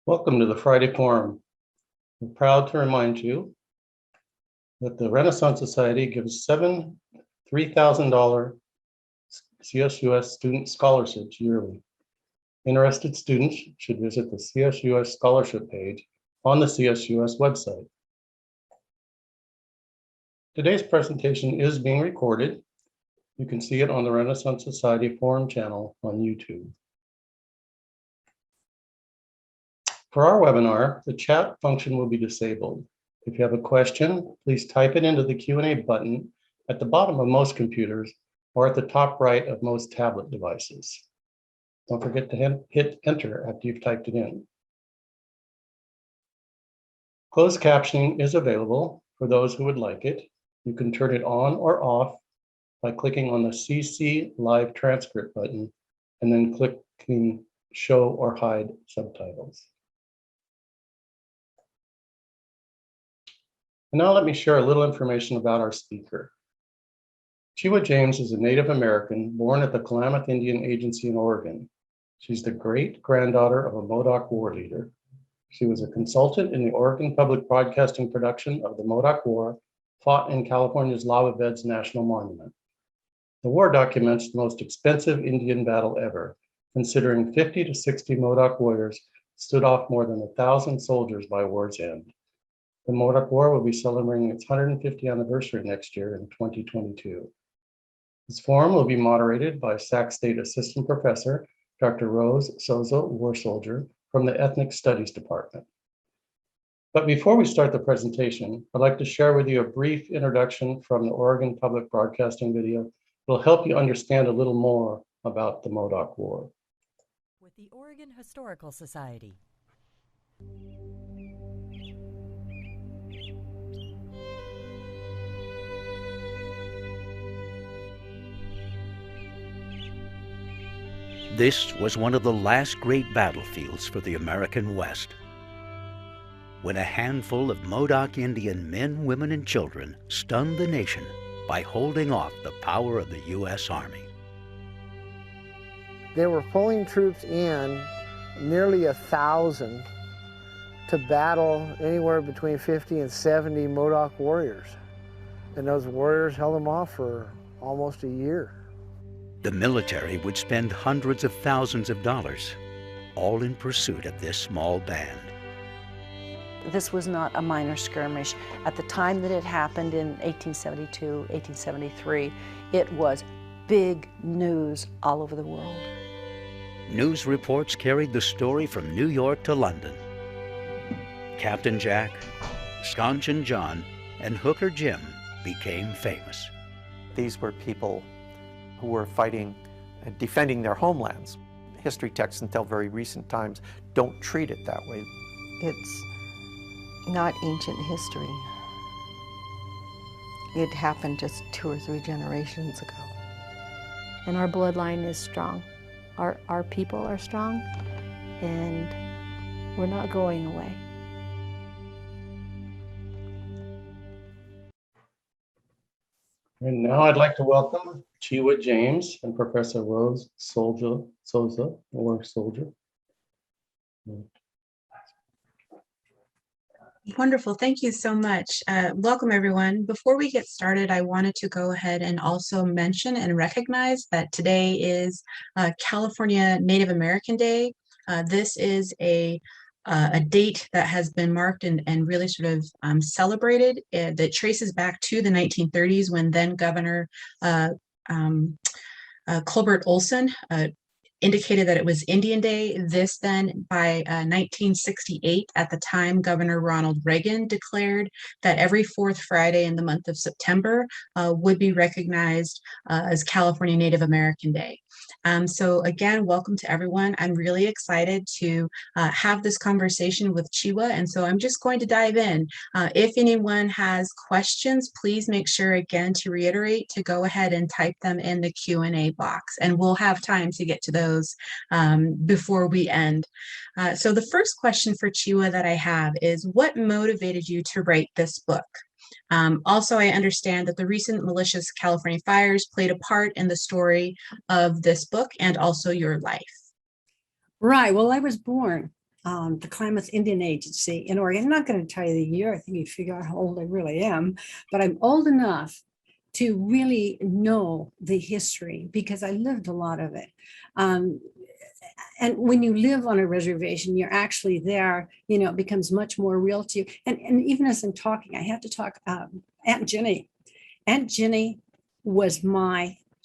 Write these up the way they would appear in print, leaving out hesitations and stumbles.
Welcome to the Friday Forum. We're proud to remind you that the Renaissance Society gives 7 $3,000 CSUS student scholarships yearly. Interested students should visit the CSUS scholarship page on the CSUS website. Today's presentation is being recorded. You can see it on the Renaissance Society Forum channel on YouTube. For our webinar, the chat function will be disabled. If you have a question, please type it into the Q&A button at the bottom of most computers or at the top right of most tablet devices. Don't forget to hit enter after you've typed it in. Closed captioning is available for those who would like it. You can turn it on or off by clicking on the CC Live Transcript button and then clicking Show or Hide Subtitles. And now let me share a little information about our speaker. Cheewa James is a Native American born at the Klamath Indian Agency in Oregon. She's the great-granddaughter of a Modoc War leader. She was a consultant in the Oregon Public Broadcasting production of the Modoc War, fought in California's Lava Beds National Monument. The war documents the most expensive Indian battle ever, considering 50 to 60 Modoc warriors stood off more than 1,000 soldiers by war's end. The Modoc War will be celebrating its 150th anniversary next year in 2022. This forum will be moderated by Sac State Assistant Professor, Dr. Soza War Soldier from the Ethnic Studies Department. But before we start the presentation, I'd like to share with you a brief introduction from the Oregon Public Broadcasting video that will help you understand a little more about the Modoc War. With the Oregon Historical Society. This was one of the last great battlefields for the American West, when a handful of Modoc Indian men, women, and children stunned the nation by holding off the power of the U.S. Army. They were pulling troops in, nearly 1,000, to battle anywhere between 50 and 70 Modoc warriors. And those warriors held them off for almost a year. The military would spend hundreds of thousands of dollars, all in pursuit of this small band. This was not a minor skirmish. At the time that it happened in 1872, 1873, it was big news all over the world. News reports carried the story from New York to London. Captain Jack, Sconchin John, and Hooker Jim became famous. These were people who were fighting and defending their homelands. History texts until very recent times don't treat it that way. It's not ancient history. It happened just 2 or 3 generations ago. And our bloodline is strong. Our people are strong, and we're not going away. And now I'd like to welcome Cheewa James and Professor Soza War Soldier. Wonderful, thank you so much. Welcome everyone. Before we get started, I wanted to go ahead and also mention and recognize that today is California Native American Day. This is a date that has been marked and really sort of celebrated that traces back to the 1930s when then Governor Colbert Olson indicated that it was Indian Day. This then by 1968, at the time, Governor Ronald Reagan declared that every 4th Friday in the month of September would be recognized as California Native American Day. So again, welcome to everyone. I'm really excited to have this conversation with Cheewa, and so I'm just going to dive in. If anyone has questions, please make sure again to reiterate to go ahead and type them in the Q&A box, and we'll have time to get to those before we end. So the first question for Cheewa that I have is, what motivated you to write this book? Also, I understand that the recent malicious California fires played a part in the story of this book and also your life. Right. Well, I was born the Klamath Indian Agency in Oregon. I'm not going to tell you the year. I think you figure out how old I really am, but I'm old enough to really know the history because I lived a lot of it. And when you live on a reservation, you're actually there, you know, it becomes much more real to you. And even as I'm talking, I have to talk, Aunt Jenny. Aunt Jenny was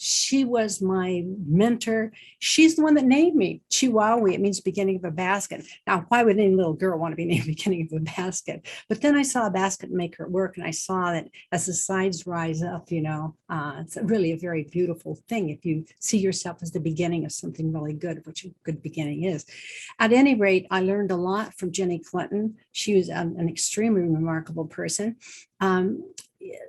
she was my mentor. She's the one that named me Cheewa. It means beginning of a basket. Now, why would any little girl want to be named beginning of a basket? But then I saw a basket maker at work, and I saw that as the sides rise up, you know, it's really a very beautiful thing if you see yourself as the beginning of something really good, which a good beginning is. At any rate, I learned a lot from Jenny Clinton. She was an extremely remarkable person.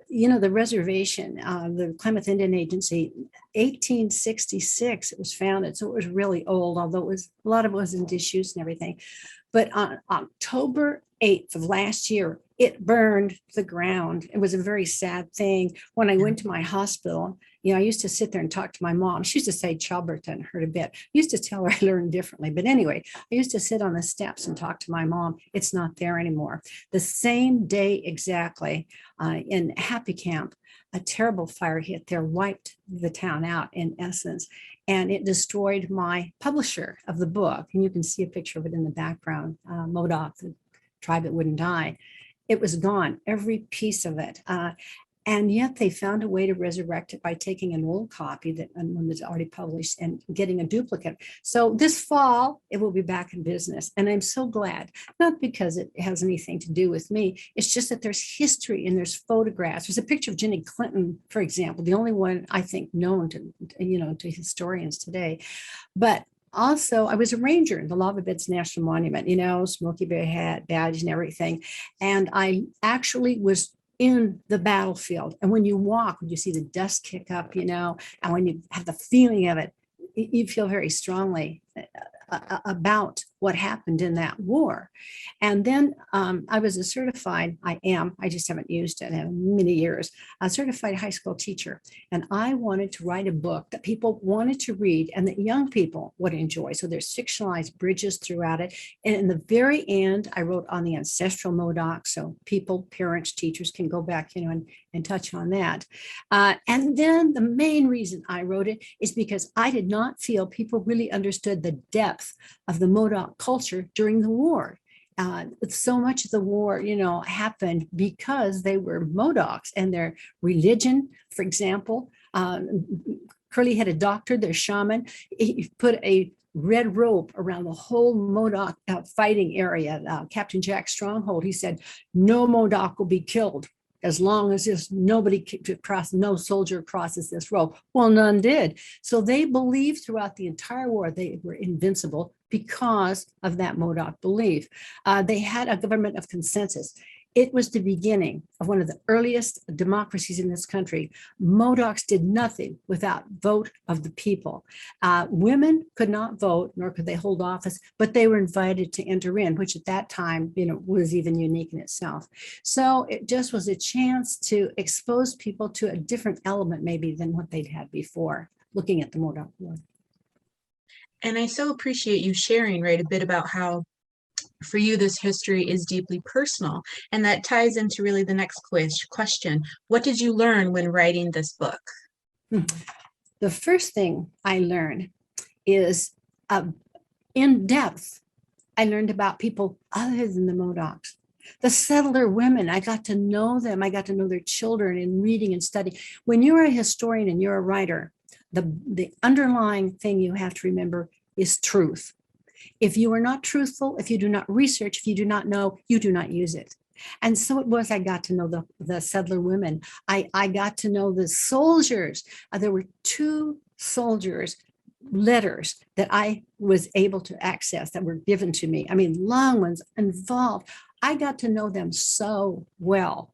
You know, the reservation, the Klamath Indian Agency, 1866, it was founded. So it was really old, although a lot of it was in disuse and everything. But on October 8th of last year, it burned the ground. It was a very sad thing. When I went to my hospital, you know, I used to sit there and talk to my mom. She used to say childbirth doesn't hurt a bit. I used to tell her I learned differently. But anyway, I used to sit on the steps and talk to my mom. It's not there anymore. The same day exactly in Happy Camp, a terrible fire hit there, wiped the town out in essence. And it destroyed my publisher of the book. And you can see a picture of it in the background, Modoc, the tribe that wouldn't die. It was gone, every piece of it. And yet they found a way to resurrect it by taking an old copy that one that's already published and getting a duplicate. So this fall, it will be back in business. And I'm so glad, not because it has anything to do with me. It's just that there's history and there's photographs. There's a picture of Jenny Clinton, for example, the only one I think known to, you know, to historians today. But also, I was a ranger in the Lava Beds National Monument, you know, Smoky Bear hat, badge and everything. And I actually was in the battlefield. And when you walk, when you see the dust kick up, you know, and when you have the feeling of it, you feel very strongly about what happened in that war. And then I was a certified, I just haven't used it in many years, a certified high school teacher. And I wanted to write a book that people wanted to read and that young people would enjoy. So there's fictionalized bridges throughout it. And in the very end, I wrote on the ancestral Modoc. So people, parents, teachers can go back, you know, and touch on that. And then the main reason I wrote it is because I did not feel people really understood the depth of the Modoc culture during the war. So much of the war, you know, happened because they were Modocs and their religion, for example, curly-headed doctor, their shaman, he put a red rope around the whole Modoc fighting area, Captain Jack Stronghold. He said, no Modoc will be killed as long as there's nobody no soldier crosses this rope. Well, none did. So they believed throughout the entire war they were invincible because of that Modoc belief. They had a government of consensus. It was the beginning of one of the earliest democracies in this country. Modocs did nothing without vote of the people. Women could not vote, nor could they hold office, but they were invited to enter in, which at that time, you know, was even unique in itself. So it just was a chance to expose people to a different element maybe than what they'd had before, looking at the Modoc War. And I so appreciate you sharing, right, a bit about how for you this history is deeply personal. And that ties into really the next question. What did you learn when writing this book? The first thing I learned is in depth, I learned about people other than the Modocs. The settler women, I got to know them. I got to know their children in reading and study. When you're a historian and you're a writer, the underlying thing you have to remember is truth. If you are not truthful, if you do not research, if you do not know, you do not use it. And so it was, I got to know the settler women. I got to know the soldiers. There were 2 soldiers' letters that I was able to access that were given to me. I mean, long ones involved. I got to know them so well.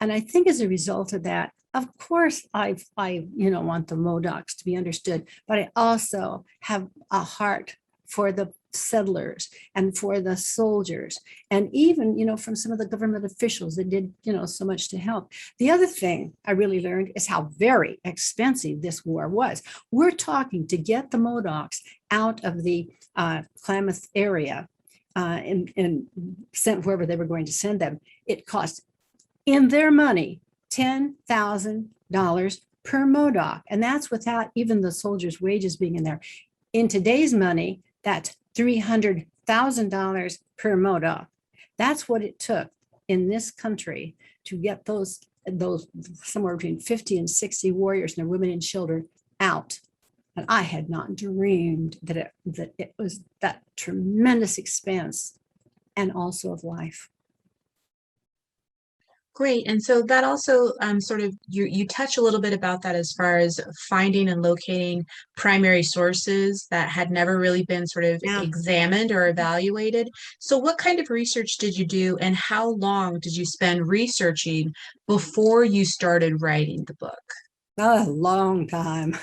And I think as a result of that, of course, I want the Modocs to be understood, but I also have a heart for the settlers and for the soldiers, and even, you know, from some of the government officials that did, you know, so much to help. The other thing I really learned is how very expensive this war was. We're talking to get the Modocs out of the Klamath area. and sent wherever they were going to send them. It cost, in their money, $10,000 per Modoc. And that's without even the soldiers' wages being in there. In today's money, that's $300,000 per Modoc. That's what it took in this country to get those somewhere between 50 and 60 warriors and their women and children out. And I had not dreamed that it was that tremendous expense and also of life. Great. And so that also sort of, you touch a little bit about that as far as finding and locating primary sources that had never really been sort of examined or evaluated. So what kind of research did you do, and how long did you spend researching before you started writing the book? A long time.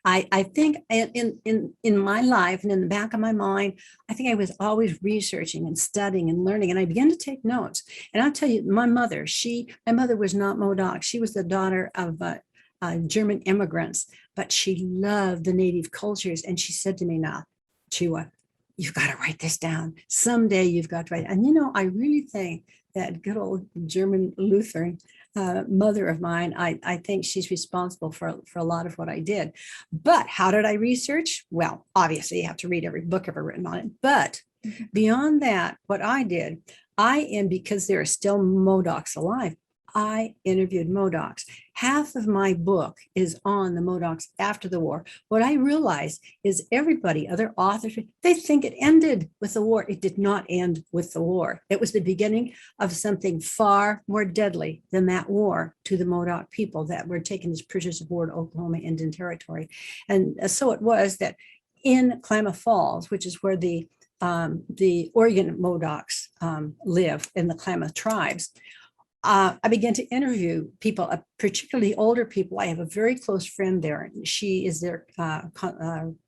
I think in my life and in the back of my mind, I think I was always researching and studying and learning, and I began to take notes. And I'll tell you, my mother was not Modoc. She was the daughter of German immigrants, but she loved the native cultures. And she said to me, "Now, Cheewa, you've got to write this down. Someday you've got to write." And I really think that good old German Lutheran mother of mine, I think she's responsible for a lot of what I did. But how did I research? Well, obviously you have to read every book ever written on it. But beyond that, what I did, because there are still Modocs alive, I interviewed Modocs. Half of my book is on the Modocs after the war. What I realized is other authors, they think it ended with the war. It did not end with the war. It was the beginning of something far more deadly than that war to the Modoc people that were taken as prisoners of war to Oklahoma Indian Territory. And so it was that in Klamath Falls, which is where the Oregon Modocs live in the Klamath tribes, I began to interview people, particularly older people. I have a very close friend there. She is their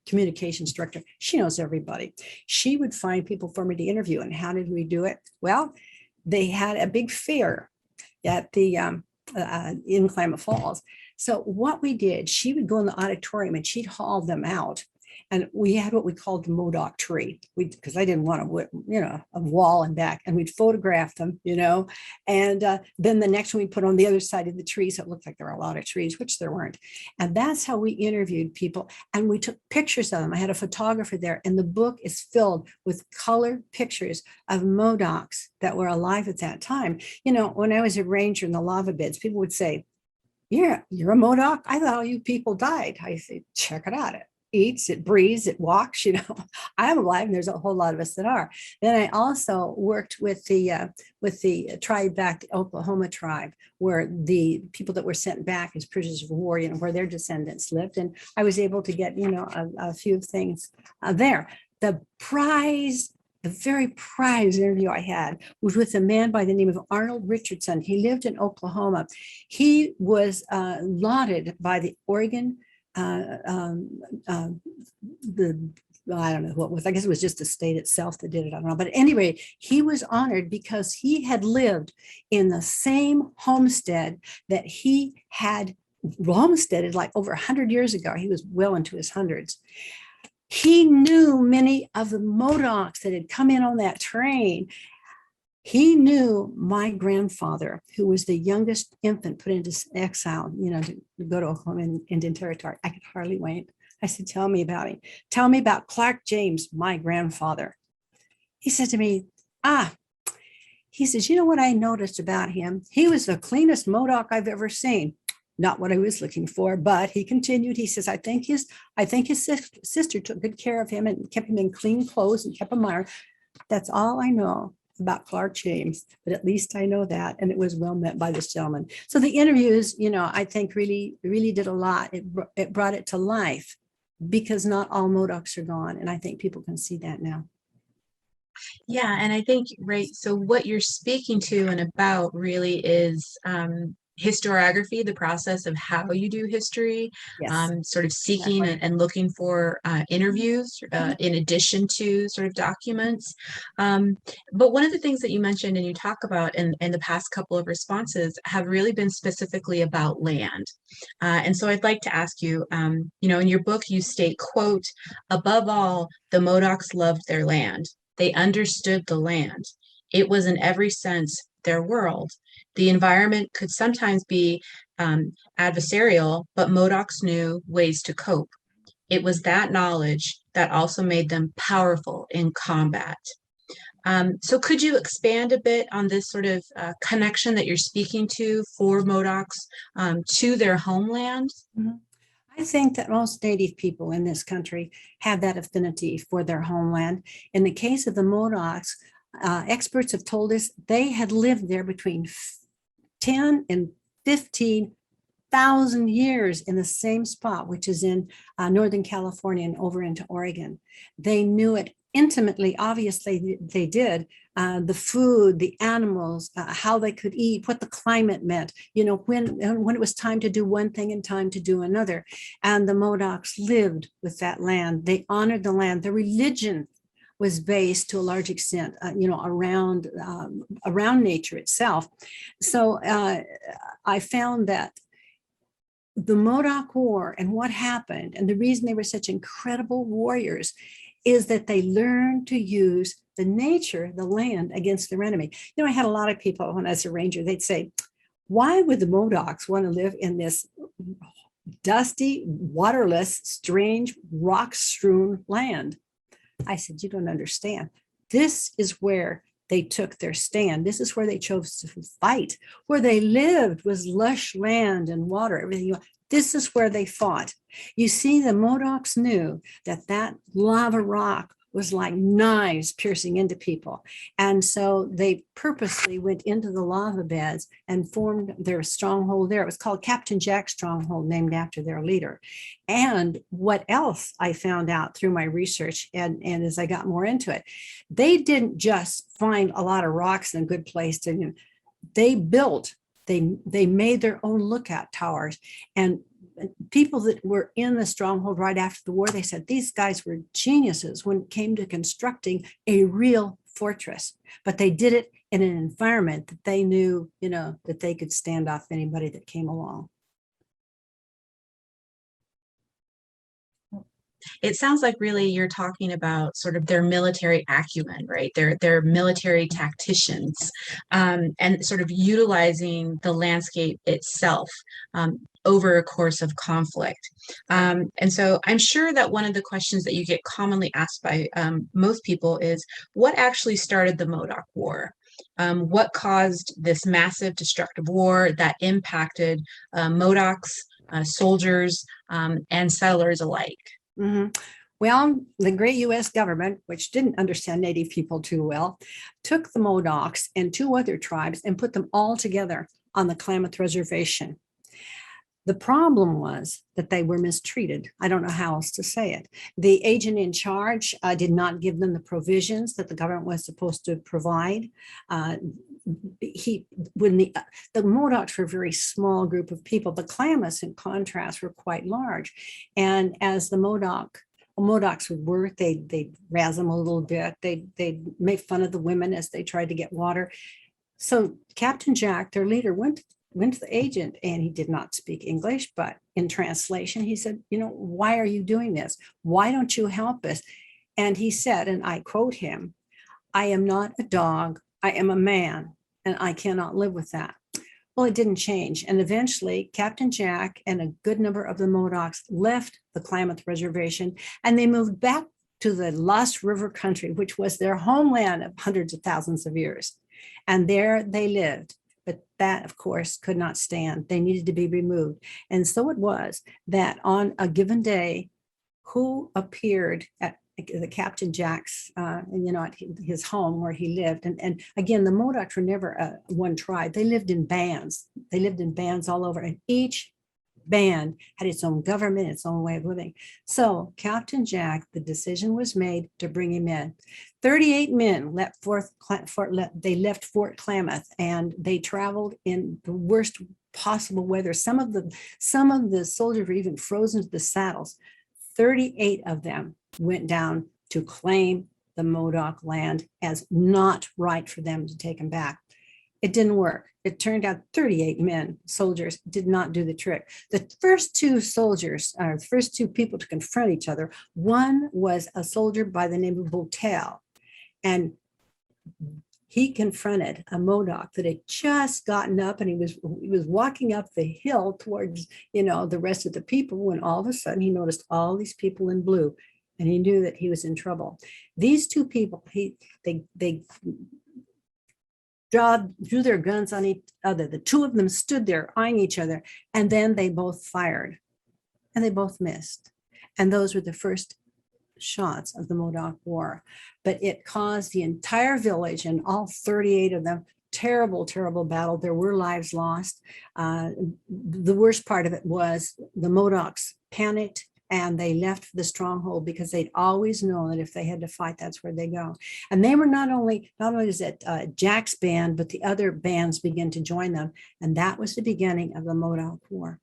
communications director. She knows everybody. She would find people for me to interview. And how did we do it? Well, they had a big fair at the in Klamath Falls. So what we did, she would go in the auditorium and she'd haul them out. And we had what we called the Modoc tree, because I didn't want a wall and back, and we'd photograph them, and then the next one we put on the other side of the tree, so it looked like there were a lot of trees, which there weren't. And that's how we interviewed people, and we took pictures of them. I had a photographer there, and the book is filled with color pictures of Modocs that were alive at that time. When I was a ranger in the lava beds, people would say, "Yeah, you're a Modoc? I thought all you people died." I say, "Check it out. It eats, it breathes, it walks, I'm alive, and there's a whole lot of us that are." Then I also worked with the tribe back, the Oklahoma tribe, where the people that were sent back as prisoners of war, where their descendants lived. And I was able to get, a few things there. The very prized interview I had was with a man by the name of Arnold Richardson. He lived in Oklahoma. He was lauded by the Oregon I don't know who it was. I guess it was just the state itself that did it. I don't know. But anyway, he was honored because he had lived in the same homestead that he had homesteaded like over 100 years ago. He was well into his hundreds. He knew many of the Modocs that had come in on that train. He knew my grandfather, who was the youngest infant put into exile, to go to Oklahoma Indian Territory. I could hardly wait. I said, "Tell me about him. Tell me about Clark James, my grandfather." He said to me, he says, "You know what I noticed about him? He was the cleanest Modoc I've ever seen." Not what I was looking for, but he continued. He says, I think his sister took good care of him and kept him in clean clothes and kept him ironed. That's all I know about Clark James, but at least I know that, and it was well met by this gentleman. So the interviews, I think really did a lot. It brought it to life, because not all Modocs are gone, and I think people can see that now. Yeah, and I think, right, so what you're speaking to and about really is historiography, the process of how you do history, Yes. sort of seeking and looking for interviews in addition to sort of documents. But one of the things that you mentioned and you talk about in the past couple of responses have really been specifically about land. And so I'd like to ask you, in your book, you state, quote, "Above all, the Modocs loved their land. They understood the land. It was in every sense their world. The environment could sometimes be adversarial, but Modocs knew ways to cope. It was that knowledge that also made them powerful in combat. So could you expand a bit on this sort of connection that you're speaking to for Modocs to their homeland? Mhm. I think that most Native people in this country have that affinity for their homeland. In the case of the Modocs, experts have told us they had lived there between 10 and 15,000 years in the same spot, which is in Northern California and over into Oregon. They knew it intimately. Obviously, they did. The food, the animals, how they could eat, what the climate meant, when it was time to do one thing and time to do another. And the Modocs lived with that land. They honored the land. The religion was based to a large extent, around nature itself. So I found that the Modoc War and what happened, and the reason they were such incredible warriors, is that they learned to use the nature, the land, against their enemy. I had a lot of people when I was a ranger, they'd say, why would the Modocs want to live in this dusty, waterless, strange, rock-strewn land? I said, you don't understand. This is where they took their stand. This is where they chose to fight. Where they lived was lush land and water, everything. This is where they fought. You see, the Modocs knew that lava rock was like knives piercing into people. And so they purposely went into the lava beds and formed their stronghold there. It was called Captain Jack's Stronghold, named after their leader. And what else I found out through my research, and as I got more into it, they didn't just find a lot of rocks in a good place to, they built, they made their own lookout towers. And people that were in the stronghold right after the war, they said these guys were geniuses when it came to constructing a real fortress, but they did it in an environment that they knew, that they could stand off anybody that came along. It sounds like really you're talking about sort of their military acumen, right? They're military tacticians, and sort of utilizing the landscape itself over a course of conflict. And so I'm sure that one of the questions that you get commonly asked by most people is, what actually started the Modoc War? What caused this massive destructive war that impacted Modocs, soldiers, and settlers alike? Mm-hmm. Well, the great U.S. government, which didn't understand Native people too well, took the Modocs and two other tribes and put them all together on the Klamath Reservation. The problem was that they were mistreated. I don't know how else to say it. The agent in charge did not give them the provisions that the government was supposed to provide. The Modocs were a very small group of people. The Klamaths, in contrast, were quite large. And as the Modocs would work, they'd razz them a little bit. They'd make fun of the women as they tried to get water. So Captain Jack, their leader, went to the agent, and he did not speak English, but in translation, he said, why are you doing this? Why don't you help us? And he said, and I quote him, I am not a dog, I am a man, and I cannot live with that. Well, it didn't change. And eventually Captain Jack and a good number of the Modocs left the Klamath Reservation, and they moved back to the Lost River country, which was their homeland of hundreds of thousands of years. And there they lived. But that, of course, could not stand. They needed to be removed. And so it was that on a given day, who appeared at the Captain Jack's, at his home where he lived. And again, the Modocs were never one tribe. They lived in bands. They lived in bands all over. And each band had its own government, its own way of living. So Captain Jack, the decision was made to bring him in. 38 men left Fort Klamath, and they traveled in the worst possible weather. Some of the soldiers were even frozen to the saddles. 38 of them went down to claim the Modoc land as not right for them to take them back. It didn't work. It turned out 38 soldiers did not do the trick. The first two soldiers, the first two people to confront each other, one was a soldier by the name of Botel, And he confronted a Modoc that had just gotten up, and he was walking up the hill towards, the rest of the people, when all of a sudden he noticed all these people in blue, and he knew that he was in trouble. These two people, they drew their guns on each other. The two of them stood there eyeing each other, and then they both fired, and they both missed. And those were the first shots of the Modoc War. But it caused the entire village, and all 38 of them, terrible, terrible battle. There were lives lost. The worst part of it was the Modocs panicked, and they left the stronghold because they'd always known that if they had to fight, that's where they go. And they were not only was it Jack's band, but the other bands began to join them. And that was the beginning of the Modoc War.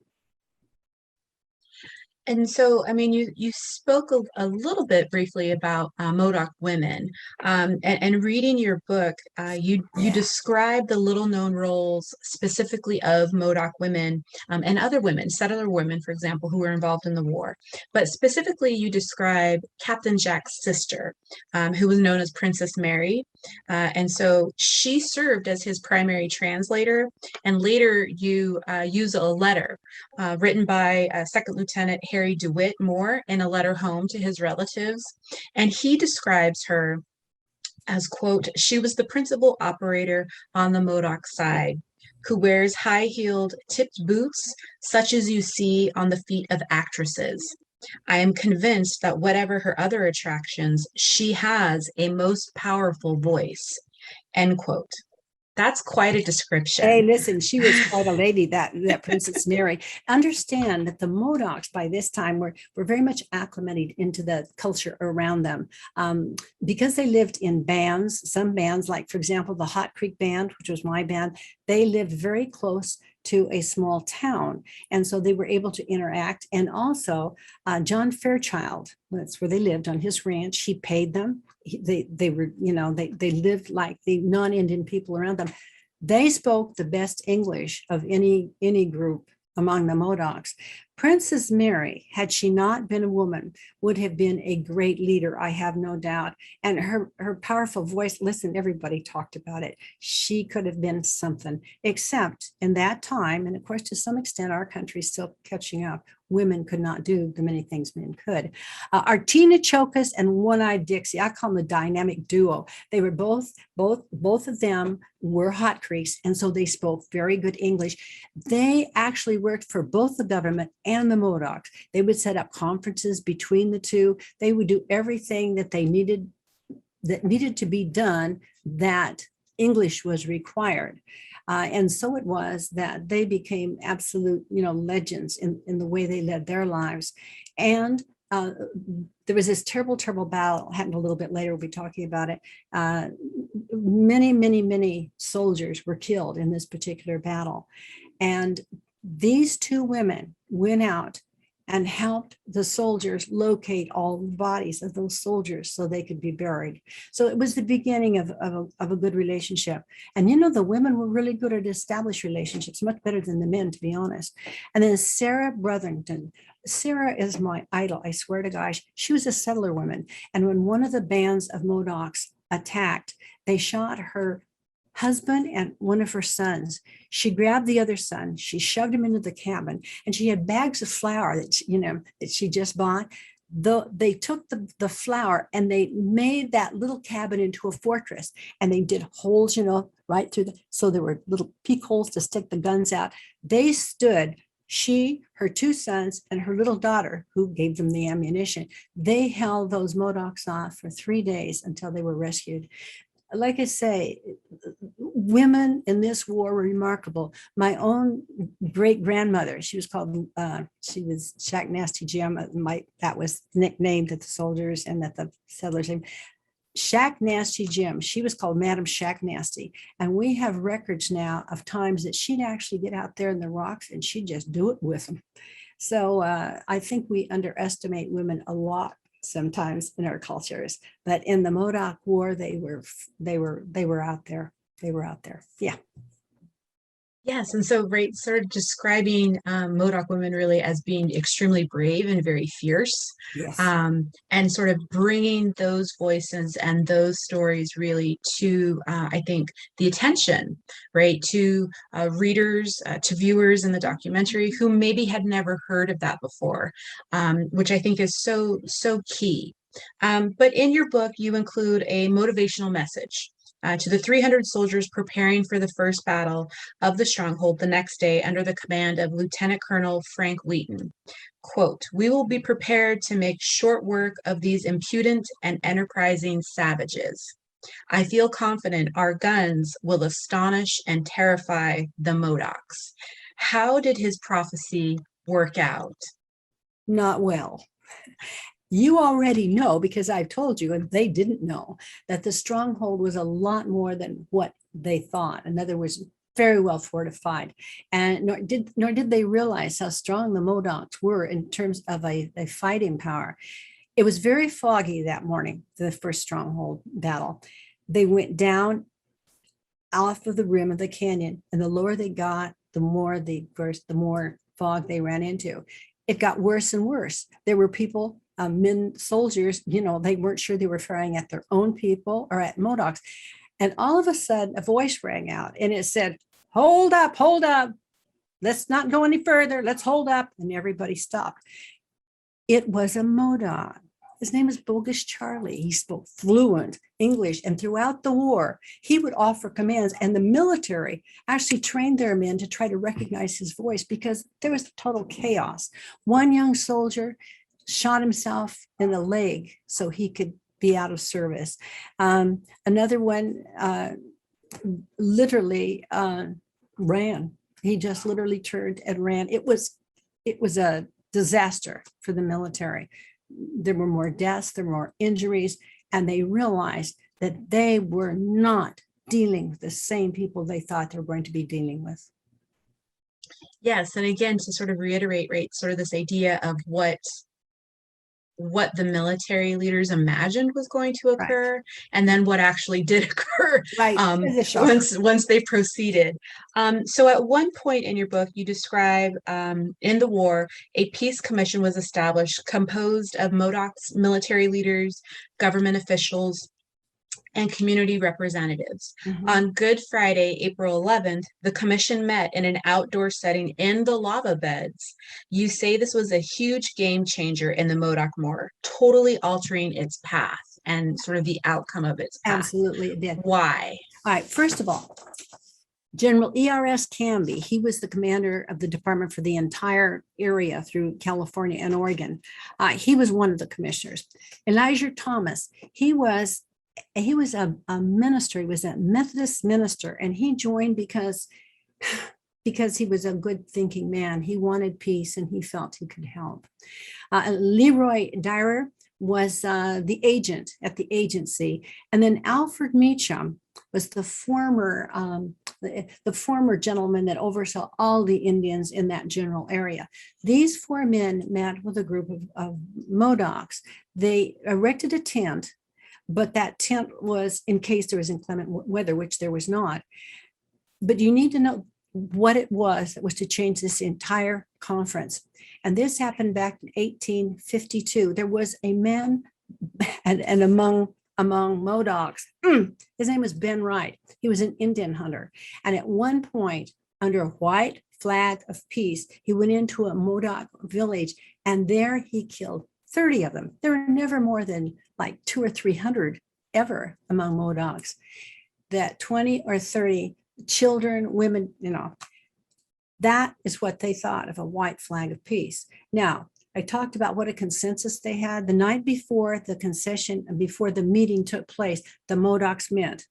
And so, I mean, you spoke a little bit briefly about Modoc women, and reading your book, you describe the little known roles specifically of Modoc women and other women, settler women, for example, who were involved in the war. But specifically, you describe Captain Jack's sister, who was known as Princess Mary. And so she served as his primary translator. And later you use a letter written by Second Lieutenant Harry DeWitt Moore in a letter home to his relatives. And he describes her as, quote, "She was the principal operator on the Modoc side, who wears high-heeled tipped boots, such as you see on the feet of actresses. I am convinced that whatever her other attractions, she has a most powerful voice," end quote. That's quite a description. Hey, listen, she was quite a lady, that Princess Mary. Understand that the Modocs by this time were very much acclimated into the culture around them. Because they lived in bands, some bands, like, for example, the Hot Creek Band, which was my band, they lived very close to a small town. And so they were able to interact. And also John Fairchild, that's where they lived on his ranch, he paid them. They were, they lived like the non-Indian people around them. They spoke the best English of any group among the Modocs. Princess Mary, had she not been a woman, would have been a great leader, I have no doubt. And her powerful voice, listen, everybody talked about it. She could have been something, except in that time, and of course, to some extent, our country's still catching up. Women could not do the many things men could. Artina Chokas and One-Eyed Dixie, I call them the dynamic duo. They were both of them were Hot Creeks, and so they spoke very good English. They actually worked for both the government and the Modocs. They would set up conferences between the two. They would do everything that they needed to be done that English was required. And so it was that they became absolute, legends in the way they led their lives. And there was this terrible, terrible battle, happened a little bit later, we'll be talking about it. Many, many, many soldiers were killed in this particular battle. And these two women went out and helped the soldiers locate all the bodies of those soldiers so they could be buried. So it was the beginning of a good relationship. And the women were really good at established relationships, much better than the men, to be honest. And then Sarah Brotherington. Sarah is my idol, I swear to gosh. She was a settler woman. And when one of the bands of Modocs attacked, they shot her husband and one of her sons. She grabbed the other son, she shoved him into the cabin, and she had bags of flour that she just bought. They took the flour and they made that little cabin into a fortress, and they did holes, right through so there were little peek holes to stick the guns out. They stood, she, her two sons, and her little daughter, who gave them the ammunition. They held those Modocs off for 3 days until they were rescued. Like I say, women in this war were remarkable. My own great-grandmother, she was Shack Nasty Jim. That was nicknamed at the soldiers and at the settlers. Shack Nasty Jim, she was called Madam Shack Nasty. And we have records now of times that she'd actually get out there in the rocks and she'd just do it with them. So I think we underestimate women a lot sometimes in our cultures, but in the Modoc War, they were out there. They were out there. Yeah. Yes, and so right, sort of describing Modoc women really as being extremely brave and very fierce, Yes. and sort of bringing those voices and those stories really to, I think, the attention, right, to readers, to viewers in the documentary who maybe had never heard of that before, which I think is so key. But in your book, you include a motivational message. To the 300 soldiers preparing for the first battle of the stronghold the next day under the command of Lieutenant Colonel Frank Wheaton. Quote, "We will be prepared to make short work of these impudent and enterprising savages. I feel confident our guns will astonish and terrify the Modocs." How did his prophecy work out? Not well. You already know, because I've told you, and they didn't know, that the stronghold was a lot more than what they thought. In other words, very well fortified. And nor did they realize how strong the Modocs were in terms of a fighting power. It was very foggy that morning, the first stronghold battle. They went down off of the rim of the canyon, and the lower they got, the more fog they ran into. It got worse and worse. There were people, men, soldiers, they weren't sure they were firing at their own people or at Modocs. And all of a sudden, a voice rang out, and it said, hold up, let's not go any further, let's hold up. And everybody stopped. It was a Modoc. His name is Bogus Charlie. He spoke fluent English, and throughout the war, he would offer commands, and the military actually trained their men to try to recognize his voice because there was total chaos. One young soldier shot himself in the leg so he could be out of service. Another one literally ran. He just literally turned and ran. It was a disaster for the military. There were more deaths, there were more injuries, and they realized that they were not dealing with the same people they thought they were going to be dealing with. Yes, and again, to sort of reiterate, right, sort of this idea of what the military leaders imagined was going to occur, right, and then what actually did occur, right, once they proceeded. So at one point in your book, you describe in the war, a peace commission was established composed of Modoc's military leaders, government officials, and community representatives. Mm-hmm. On Good Friday, April 11th, the commission met in an outdoor setting in the lava beds. You say this was a huge game changer in the Modoc War, totally altering its path and sort of the outcome of its path. Absolutely, it did. Why? All right, first of all, General E.R.S. Canby, he was the commander of the department for the entire area through California and Oregon. He was one of the commissioners. Elijah Thomas, he was a minister. He was a Methodist minister, and he joined because he was a good thinking man. He wanted peace, and he felt he could help. Leroy Dyer was the agent at the agency, and then Alfred Meacham was the former gentleman that oversaw all the Indians in that general area. These four men met with a group of Modocs. They erected a tent, but that tent was in case there was inclement weather, which there was not. But you need to know what it was that was to change this entire conference. And this happened back in 1852. There was a man, and among Modocs, his name was Ben Wright. He was an Indian hunter. And at one point, under a white flag of peace, he went into a Modoc village, and there he killed 30 of them. There were never more than like 200 or 300 ever among Modocs. That 20 or 30 children, women, that is what they thought of a white flag of peace. Now, I talked about what a consensus they had. The night before the concession, before the meeting took place, the Modocs met.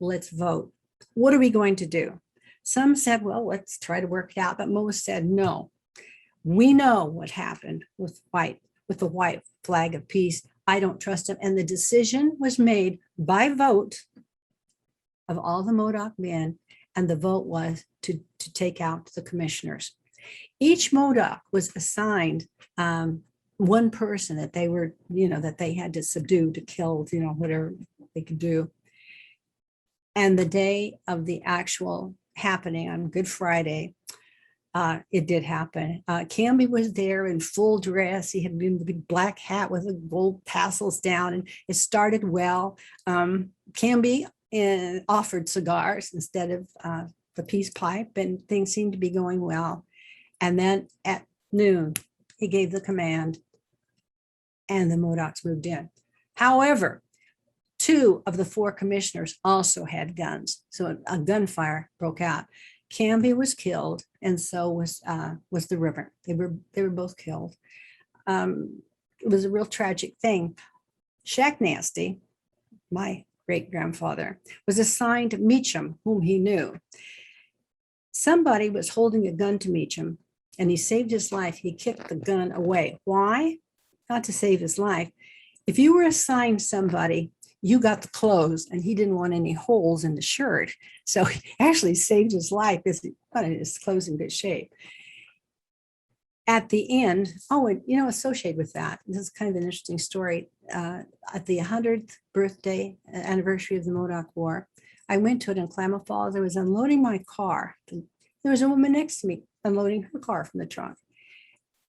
Let's vote. What are we going to do? Some said, well, let's try to work it out. But most said, no. We know what happened with the white flag of peace. I don't trust him. And the decision was made by vote of all the Modoc men, and the vote was to take out the commissioners. Each Modoc was assigned one person that they were, that they had to subdue, to kill, whatever they could do. And the day of the actual happening on Good Friday, it did happen. Canby was there in full dress. He had been the big black hat with the gold tassels down, and it started well. Canby offered cigars instead of the peace pipe, and things seemed to be going well. And then at noon, he gave the command, and the Modocs moved in. However, 2 of the 4 commissioners also had guns, so a gunfire broke out. Canby was killed, and so was the river. They were both killed. It was a real tragic thing. Shacknasty, my great-grandfather, was assigned to Meacham, whom he knew. Somebody was holding a gun to Meacham, and he saved his life. He kicked the gun away. Why? Not to save his life. If you were assigned somebody, you got the clothes, and he didn't want any holes in the shirt. So he actually saved his life because he wanted his clothes in good shape. At the end, and associated with that, this is kind of an interesting story. At the 100th birthday anniversary of the Modoc War, I went to it in Klamath Falls. I was unloading my car. There was a woman next to me unloading her car from the trunk.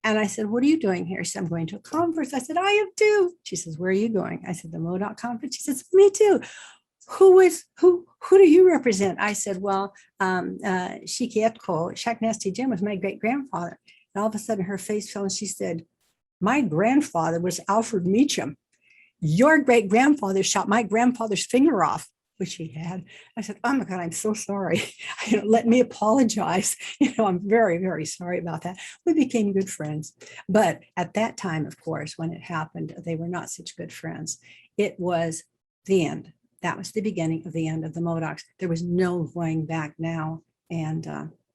And I said, "What are you doing here?" She said, "I'm going to a conference." I said, "I am too." She says, "Where are you going?" I said, "The Modoc conference." She says, "Me too." Who do you represent? I said, "Well, Shikietko, Shacknasty Jim was my great-grandfather." And all of a sudden her face fell, and she said, "My grandfather was Alfred Meacham. Your great-grandfather shot my grandfather's finger off," which he had. I said, "Oh my God, I'm so sorry. Let me apologize. I'm very, very sorry about that." We became good friends. But at that time, of course, when it happened, they were not such good friends. It was the end. That was the beginning of the end of the Modocs. There was no going back now. And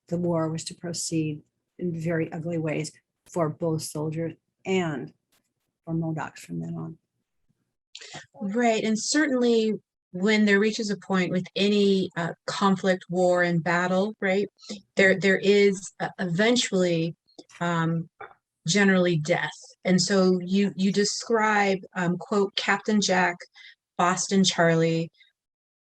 the war was to proceed in very ugly ways for both soldiers and for Modocs from then on. Right. And certainly when there reaches a point with any conflict, war, and battle, right, there is eventually generally death. And so you describe, quote, Captain Jack, Boston Charlie,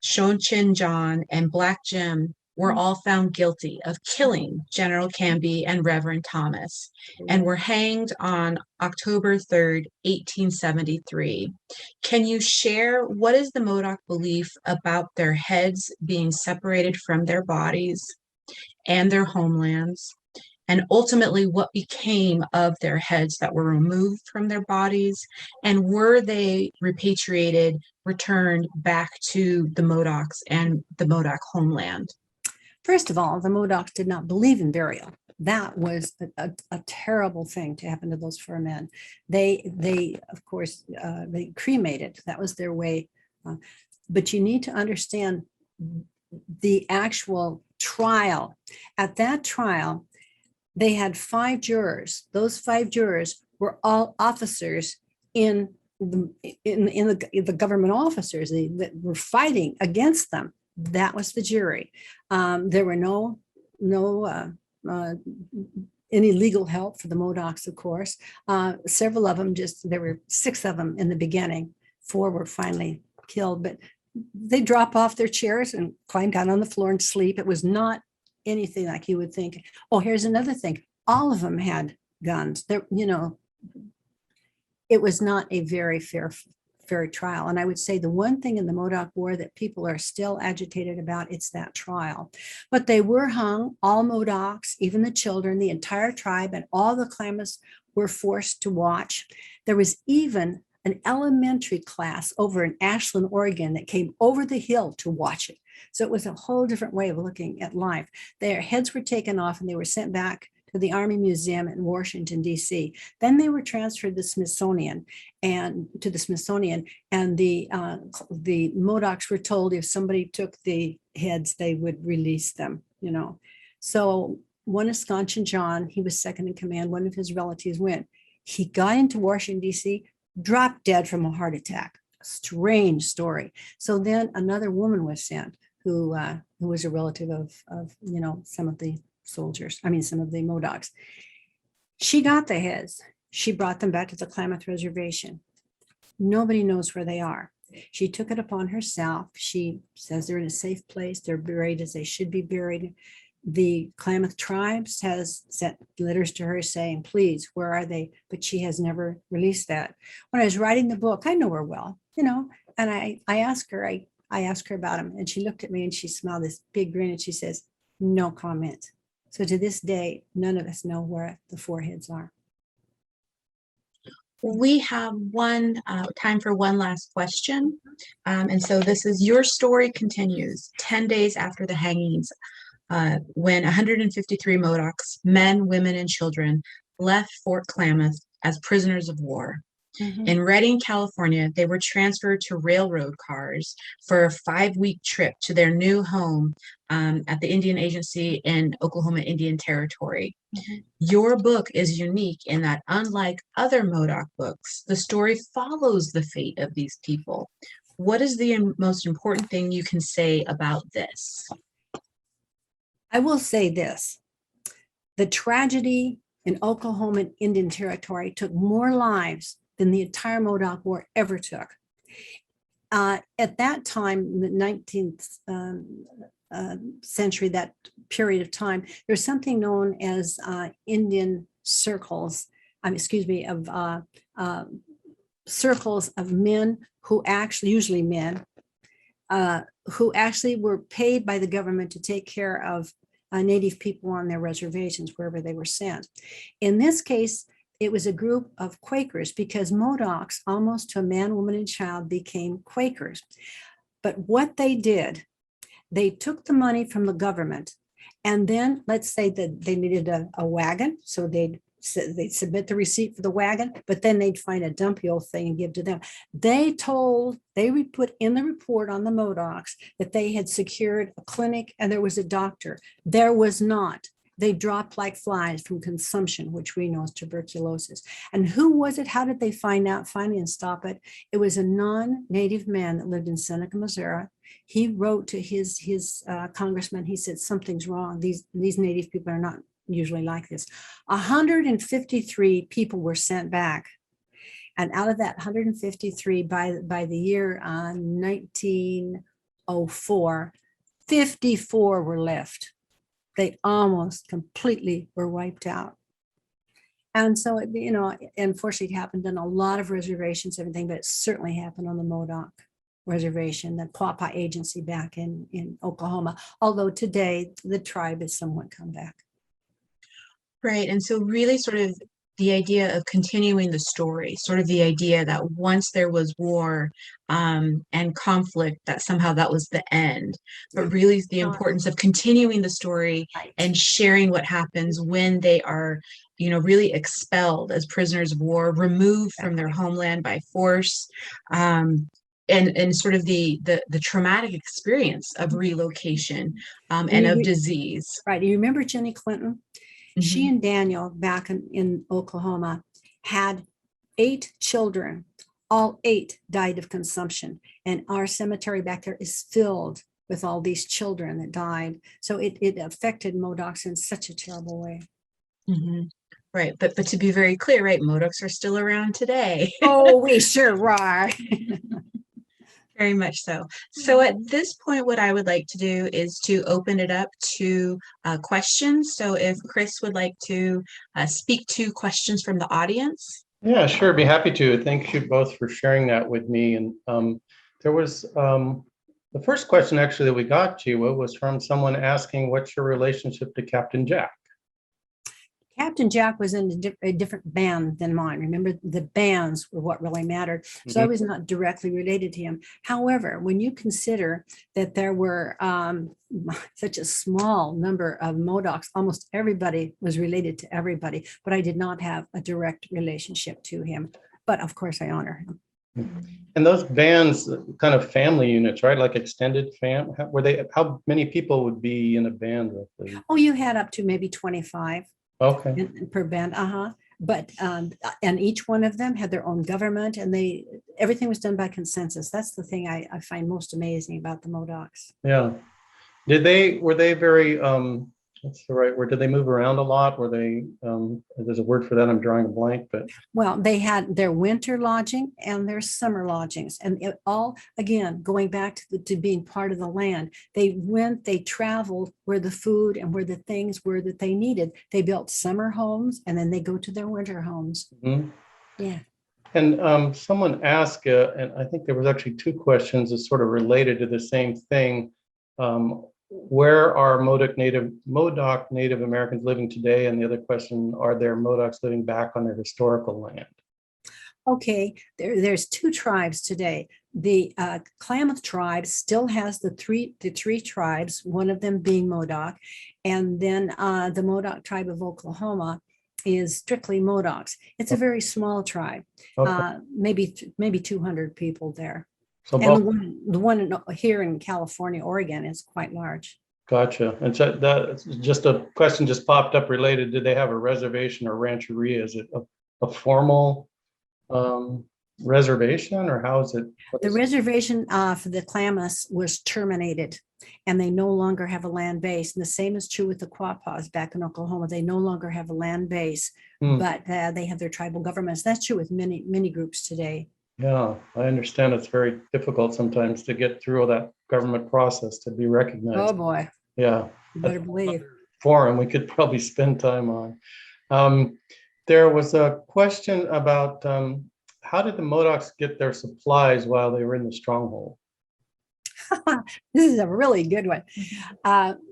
Shonchin John, and Black Jim were all found guilty of killing General Canby and Reverend Thomas, and were hanged on October 3rd, 1873. Can you share what is the Modoc belief about their heads being separated from their bodies and their homelands, and ultimately what became of their heads that were removed from their bodies, and were they repatriated, returned back to the Modocs and the Modoc homeland? First of all, the Modocs did not believe in burial. That was a terrible thing to happen to those 4 men. They of course, they cremated. That was their way. But you need to understand the actual trial. At that trial, they had 5 jurors. Those 5 jurors were all officers in the government officers that were fighting against them. That was the jury. There were no any legal help for the Modocs, of course. Several of them, there were 6 of them in the beginning. 4 were finally killed, but they drop off their chairs and climb down on the floor and sleep. It was not anything like you would think. Oh, here's another thing. All of them had guns. It was not a very fair trial. And I would say the one thing in the Modoc War that people are still agitated about, it's that trial. But they were hung, all Modocs, even the children, the entire tribe, and all the Klamaths were forced to watch. There was even an elementary class over in Ashland, Oregon, that came over the hill to watch it. So it was a whole different way of looking at life. Their heads were taken off and they were sent back to the Army Museum in Washington, D.C. Then they were transferred to the Smithsonian, and the Modocs were told if somebody took the heads, they would release them, So one is Sconchin John, he was second in command. One of his relatives went. He got into Washington, D.C., dropped dead from a heart attack. Strange story. So then another woman was sent who was a relative of some of the soldiers, some of the Modocs. She got the heads. She brought them back to the Klamath Reservation. Nobody knows where they are. She took it upon herself. She says they're in a safe place. They're buried as they should be buried. The Klamath tribes has sent letters to her saying, please, where are they? But she has never released that. When I was writing the book, I know her well, and I asked her, I asked her about him, and she looked at me and she smiled this big grin and she says, no comment. So to this day, none of us know where the foreheads are. We have time for one last question. And so this is, your story continues 10 days after the hangings, when 153 Modocs, men, women, and children, left Fort Klamath as prisoners of war. In Redding, California, they were transferred to railroad cars for a 5-week trip to their new home at the Indian Agency in Oklahoma Indian Territory. Your book is unique in that, unlike other Modoc books, the story follows the fate of these people. What is the most important thing you can say about this? I will say this. The tragedy in Oklahoma Indian Territory took more lives than the entire Modoc War ever took. At that time, the 19th century, that period of time, there's something known as Indian circles, circles of men who actually, usually men, who actually were paid by the government to take care of Native people on their reservations, wherever they were sent. In this case, it was a group of Quakers, because Modocs, almost to a man, woman, and child, became Quakers. But what they did, they took the money from the government, and then let's say that they needed a wagon, so they'd submit the receipt for the wagon, but then they'd find a dumpy old thing and give to them. They would put in the report on the Modocs that they had secured a clinic and there was a doctor. There was not. They dropped like flies from consumption, which we know is tuberculosis. And who was it? How did they find out finally and stop it? It was a non-native man that lived in Seneca, Missouri. He wrote to his congressman. He said, something's wrong. These native people are not usually like this. 153 people were sent back. And out of that 153, by the year 1904, 54 were left. They almost completely were wiped out. And so, unfortunately, it happened on a lot of reservations, everything, but it certainly happened on the Modoc reservation, the Quapaw Agency back in Oklahoma, although today the tribe has somewhat come back. Right. And so really sort of the idea of continuing the story, sort of the idea that once there was war and conflict, that somehow that was the end, but really the importance of continuing the story and sharing what happens when they are, really expelled as prisoners of war, removed from their homeland by force, and sort of the traumatic experience of relocation and of disease. Right. Do you remember Jenny Clinton? She and Daniel back in Oklahoma had 8 children. All 8 died of consumption. And our cemetery back there is filled with all these children that died. So it affected Modocs in such a terrible way. Right. But to be very clear, right, Modocs are still around today. Oh, we sure are. Very much so. So at this point, what I would like to do is to open it up to questions. So if Chris would like to speak to questions from the audience. Yeah, sure. Be happy to. Thank you both for sharing that with me. And there was the first question actually that we got, Cheewa, was from someone asking, what's your relationship to Captain Jack? Captain Jack was in a different band than mine. Remember, the bands were what really mattered. So I was not directly related to him. However, when you consider that there were such a small number of Modocs, almost everybody was related to everybody, but I did not have a direct relationship to him. But of course, I honor him. And those bands, kind of family units, right? Like extended fam, how many people would be in a band roughly? Oh, you had up to maybe 25. Okay. Per band, but and each one of them had their own government, and everything was done by consensus. That's the thing I find most amazing about the Modocs. Yeah. Were they very That's the right word. Did they move around a lot? Were they, there's a word for that, I'm drawing a blank, but Well, they had their winter lodging and their summer lodgings, and it all, again, going back to being part of the land. They traveled where the food and where the things were that they needed. They built summer homes and then they go to their winter homes. mhm. Yeah. And someone asked, and I think there was actually two questions that sort of related to the same thing. Where are Modoc Native Americans living today? And the other question, are there Modocs living back on their historical land? Okay, there's two tribes today. The Klamath tribe still has the three tribes, one of them being Modoc, and then the Modoc tribe of Oklahoma is strictly Modocs. It's a very small tribe, Okay. maybe 200 people there. So And the one here in California, Oregon is quite large. gotcha. And so that just a question just popped up related. Did they have a reservation or rancheria? Is it a formal reservation, or how is it? The reservation for the Klamaths was terminated, and they no longer have a land base. And the same is true with the Quapaws back in Oklahoma. They no longer have a land base, but they have their tribal governments. That's true with many groups today. Yeah, I understand it's very difficult sometimes to get through all that government process to be recognized. Oh boy, Yeah. you better believe. Forum we could probably spend time on. There was a question about how did the Modocs get their supplies while they were in the stronghold? This is a really good one.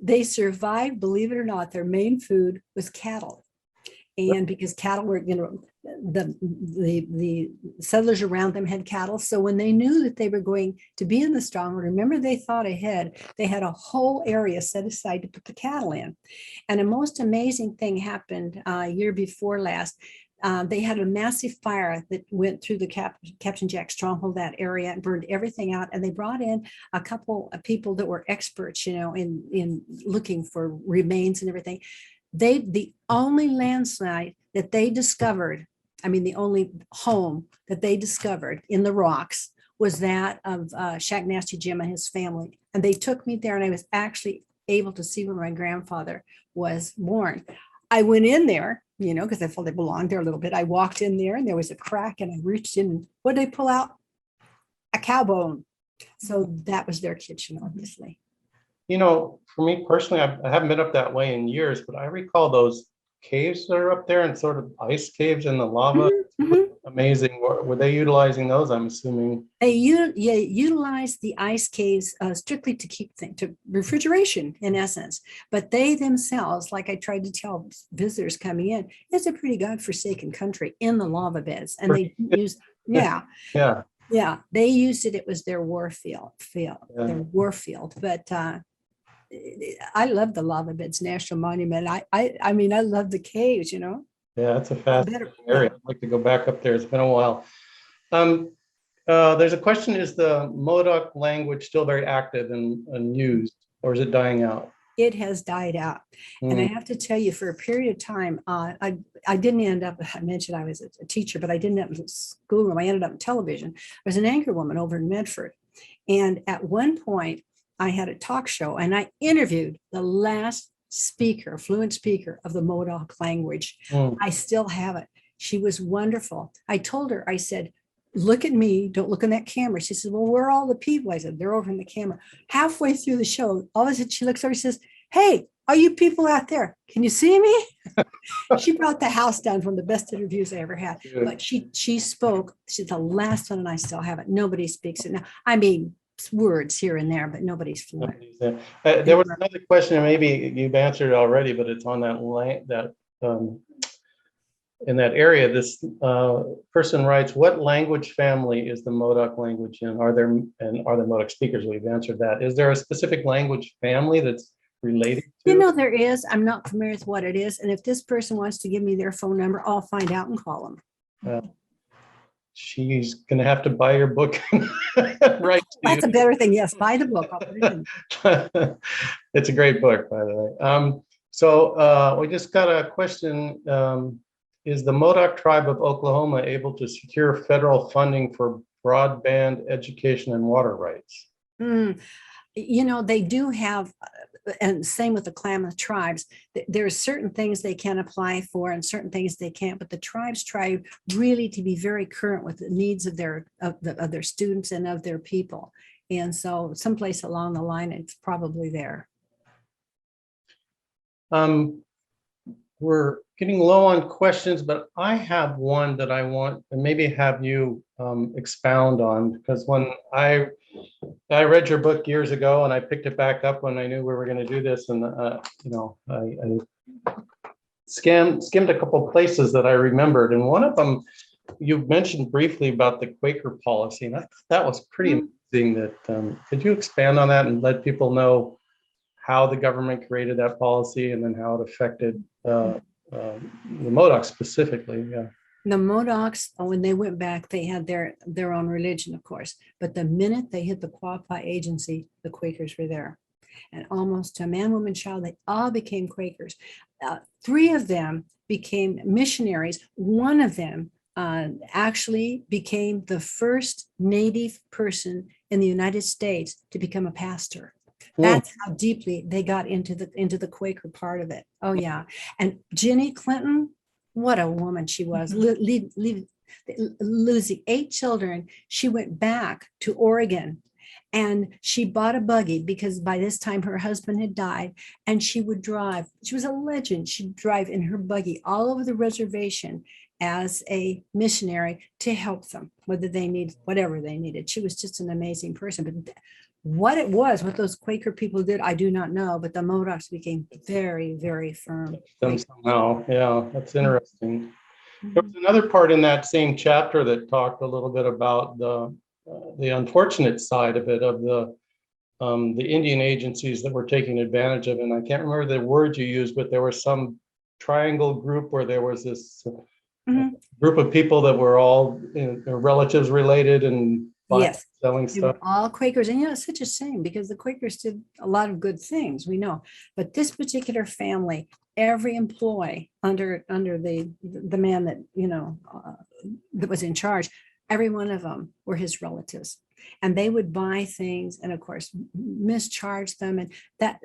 They survived, believe it or not. Their main food was cattle. And because cattle were, the settlers around them had cattle. So when they knew that they were going to be in the stronghold, remember, they thought ahead. They had a whole area set aside to put the cattle in. And a most amazing thing happened year before last. They had a massive fire that went through the Captain Jack stronghold, that area, and burned everything out. And they brought in a couple of people that were experts, in looking for remains and everything. The only landslide that they discovered, the only home that they discovered in the rocks was that of Shack Nasty Jim and his family. And they took me there, and I was actually able to see where my grandfather was born. I went in there, because I felt I belonged there a little bit. I walked in there and there was a crack, and I reached in, and what did I pull out? A cow bone. So that was their kitchen, obviously. For me personally, I haven't been up that way in years, but I recall those caves that are up there and sort of ice caves in the lava. Amazing. Were they utilizing those? I'm assuming. They utilized the ice caves strictly to keep things, to refrigeration in essence. But they themselves, like I tried to tell visitors coming in, it's a pretty godforsaken country in the lava beds. And they used, yeah. They used it. It was their war field. Their war field. But I love the Lava Beds National Monument. I love the caves, Yeah, it's a fascinating area. I'd like to go back up there. It's been a while. There's a question, is the Modoc language still very active and used, or is it dying out? It has died out. And I have to tell you, for a period of time, I didn't end up, I mentioned I was a teacher, but I didn't end up in the schoolroom. I ended up in television. I was an anchor woman over in Medford. And at one point, I had a talk show, and I interviewed the last fluent speaker of the Modoc language. I still have it. She was wonderful. I told her, I said, look at me, don't look in that camera. She said, well, where are all the people? I said, they're over in the camera. Halfway through the show, all of a sudden she looks over and says, hey, are you people out there? Can you see me? She brought the house down from the best interviews I ever had. But she spoke. She's the last one, and I still have it. Nobody speaks it now. Words here and there, but nobody's fluent. There was another question, and maybe you've answered it already, but it's on that in that area. This person writes, what language family is the Modoc language in? Are there Modoc speakers? We've answered that. Is there a specific language family that's related to? There is. I'm not familiar with what it is. And if this person wants to give me their phone number, I'll find out and call them. She's going to have to buy your book. Right. That's a better thing. Yes, buy the book. I'll put it in. It's a great book, by the way. So we just got a question. Is the Modoc tribe of Oklahoma able to secure federal funding for broadband education and water rights? you know, they do have, and same with the Klamath tribes, there are certain things they can apply for and certain things they can't, but the tribes try really to be very current with the needs of their students and of their people. And so someplace along the line, it's probably there. We're getting low on questions, but I have one that I want to maybe have you expound on, because when I read your book years ago and I picked it back up when I knew we were going to do this, and you know, I skimmed a couple places that I remembered, and one of them you mentioned briefly about the Quaker policy, and I thought that was pretty amazing. That could you expand on that and let people know how the government created that policy and then how it affected the Modocs specifically? Yeah. The Modocs, when they went back, they had their own religion, of course. But the minute they hit the Quapaw agency, the Quakers were there. And almost to a man, woman, child, they all became Quakers. 3 of them became missionaries. One of them actually became the first Native person in the United States to become a pastor. That's how deeply they got into the Quaker part of it. Oh yeah. And Jenny Clinton, what a woman she was. Losing 8 children, she went back to Oregon and she bought a buggy because by this time her husband had died, and she would drive. She was a legend. She'd drive in her buggy all over the reservation as a missionary to help them, whether they need whatever they needed. She was just an amazing person. But what those Quaker people did, I do not know, but the Modocs became very, very firm. Somehow, yeah, that's interesting. There was another part in that same chapter that talked a little bit about the unfortunate side of it, of the Indian agencies that were taking advantage of, and I can't remember the word you used, but there was some triangle group where there was this group of people that were all, you know, relatives related and yes, selling they stuff. were all Quakers. And you know, it's such a shame because the Quakers did a lot of good things, we know. But this particular family, every employee under the man that, you know, that was in charge, every one of them were his relatives. And they would buy things and of course mischarge them. And that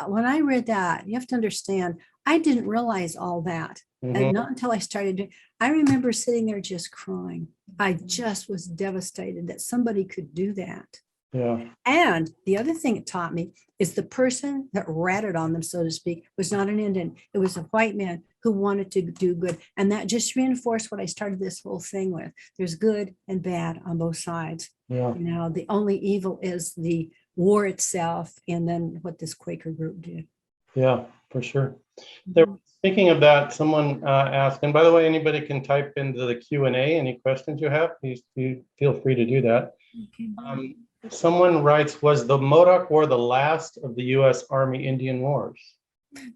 when I read that, you have to understand, I didn't realize all that. And not until I started, I remember sitting there just crying. I just was devastated that somebody could do that. Yeah. And the other thing it taught me is the person that ratted on them, so to speak, was not an Indian. It was a white man who wanted to do good. And that just reinforced what I started this whole thing with. There's good and bad on both sides. Yeah. You know, the only evil is the war itself and then what this Quaker group did. Yeah, for sure. Speaking of that, someone asked, and by the way, anybody can type into the Q&A any questions you have. Please feel free to do that. Okay. Someone writes, was the Modoc War the last of the U.S. Army Indian Wars?